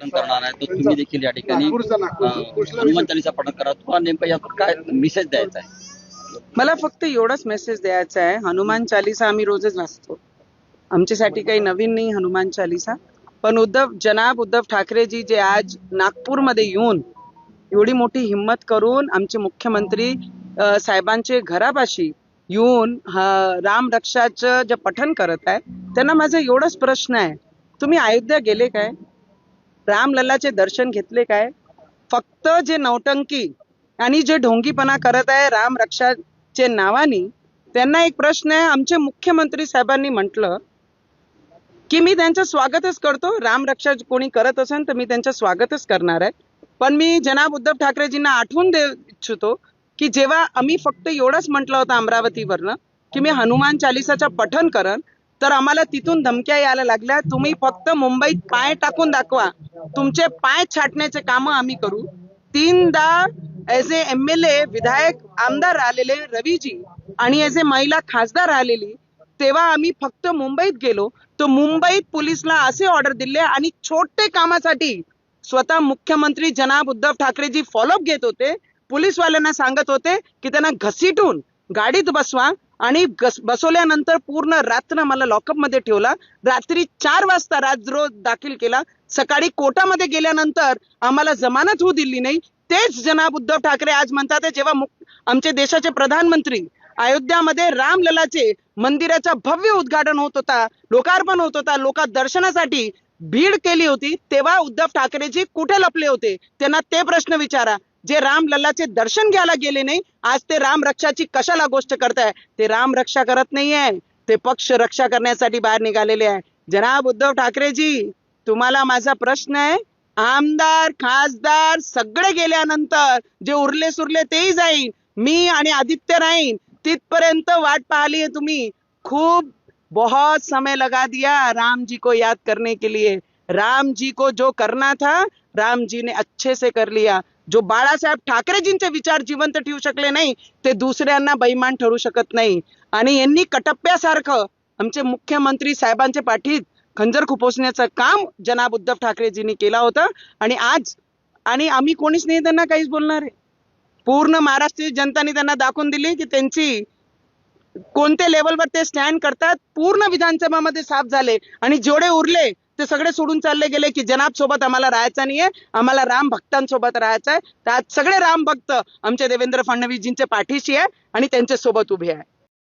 पठण करणार आहे, तर तुम्ही देखील या ठिकाणी हनुमान चालीसा पठण करा. तुम्हाला नेमकं यातून काय मेसेज द्यायचा आहे? मला फक्त एवढाच मेसेज द्यायचा आहे, हनुमान चालीसा आम्ही रोजच वाचतो, आमच्यासाठी काही नवीन नाही हनुमान चालीसा. पण जनाब उद्धव ठाकरेजी जे आज नागपूरमध्ये येऊन एवढी मोठी हिम्मत करून आमचे मुख्यमंत्री साहेबांचे घरापाशी येऊन राम रक्षाचं जे पठण करत आहे, त्यांना माझा एवढाच प्रश्न आहे, तुम्ही अयोध्या गेले काय? रामलल्लाचे दर्शन घेतले काय? फक्त जे नौटंकी आणि जे ढोंगीपणा करत आहे राम रक्षाचे नावानी, त्यांना एक प्रश्न आहे. आमचे मुख्यमंत्री साहेबांनी म्हटलं की मी त्यांचं स्वागतच करतो, राम रक्षा कोणी करत असेल तर मी त्यांचं स्वागतच करणार आहे. पण मी जनाब उद्धव ठाकरेजींना आठवून देऊ इच्छितो की जेव्हा आम्ही फक्त एवढंच म्हटलं होतं अमरावतीवरनं की मी हनुमान चालीसाचं पठण करन, तर आम्हाला तिथून धमक्या यायला लागल्या, तुम्ही फक्त मुंबईत पाय टाकून दाखवा, तुमचे पाय छाटण्याचे काम आम्ही करू. 3दा एज ए MLA विधायक आमदार आलेले रवीजी आणि एज ए महिला खासदार आलेली, तेव्हा आम्ही फक्त मुंबईत गेलो तर मुंबईत पोलिसला असे ऑर्डर दिले आणि छोटे कामासाठी स्वतः मुख्यमंत्री जनाब उद्धव ठाकरेजी फॉलोअप घेत होते. पोलीसवाल्यांना सांगत होते की त्यांना घसीटून गाडीत बसवा आणि बसवल्यानंतर पूर्ण रात्र मला लॉकअप मध्ये ठेवला. रात्री 4 वाजता राजद्रोह दाखल केला. सकाळी कोर्टामध्ये गेल्यानंतर आम्हाला जमानत होऊ दिली नाही. तेच जनाब उद्धव ठाकरे आज म्हणतात जेव्हा आमचे देशाचे प्रधानमंत्री अयोध्यामध्ये रामललाचे मंदिराचा भव्य उद्घाटन होत होता, लोकार्पण होत होता, लोक दर्शनासाठी भीड केली होती, तेव्हा उद्धव ठाकरेजी कुठे लपले होते? त्यांना ते प्रश्न विचारा. जे रामलल्लाचे दर्शन घ्यायला गेले नाही, आज ते राम रक्षाची कशाला गोष्ट करताय? ते राम रक्षा करत नाहीये, ते पक्ष रक्षा करण्यासाठी बाहेर निघालेले आहे. जनाब उद्धव ठाकरेजी, तुम्हाला माझा प्रश्न आहे, आमदार खासदार सगळे गेल्यानंतर जे उरले सुरले तेही जाईन, मी आणि आदित्य राहीन, तिथपर्यंत वाट पाहिली है तुम्ही. खूप बहुत समय लगा दिया राम जी को याद करने के लिए. राम जी को जो करना था राम जी ने अच्छे से कर लिया. जो बाळासाहेब ठाकरेजींचे विचार जिवंत ठेवू शकले नाही, ते दुसऱ्यांना बैमान ठरू शकत नाही. आणि यांनी कटप्प्यासारखं आमचे मुख्यमंत्री साहेबांच्या पाठीत खंजर खुपसण्याचं काम जनाब उद्धव ठाकरेजींनी केलं होतं. आणि आज आम्ही कोणीच नाही त्यांना काहीच बोलणार आहे. पूर्ण महाराष्ट्रीय जनताने त्यांना दाखवून दिली की त्यांची कोणत्या लेवलवर ते स्टँड करतात. पूर्ण विधानसभामध्ये साफ झाले आणि जेवढे उरले ते सगळे सोडून चालले गेले की जनाब सोबत आम्हाला राहायचं नाहीये, आम्हाला राम भक्तांसोबत राहायचं आहे. तर आज सगळे राम भक्त आमचे देवेंद्र फडणवीसजींच्या पाठीशी आहे आणि त्यांच्या सोबत उभे आहे.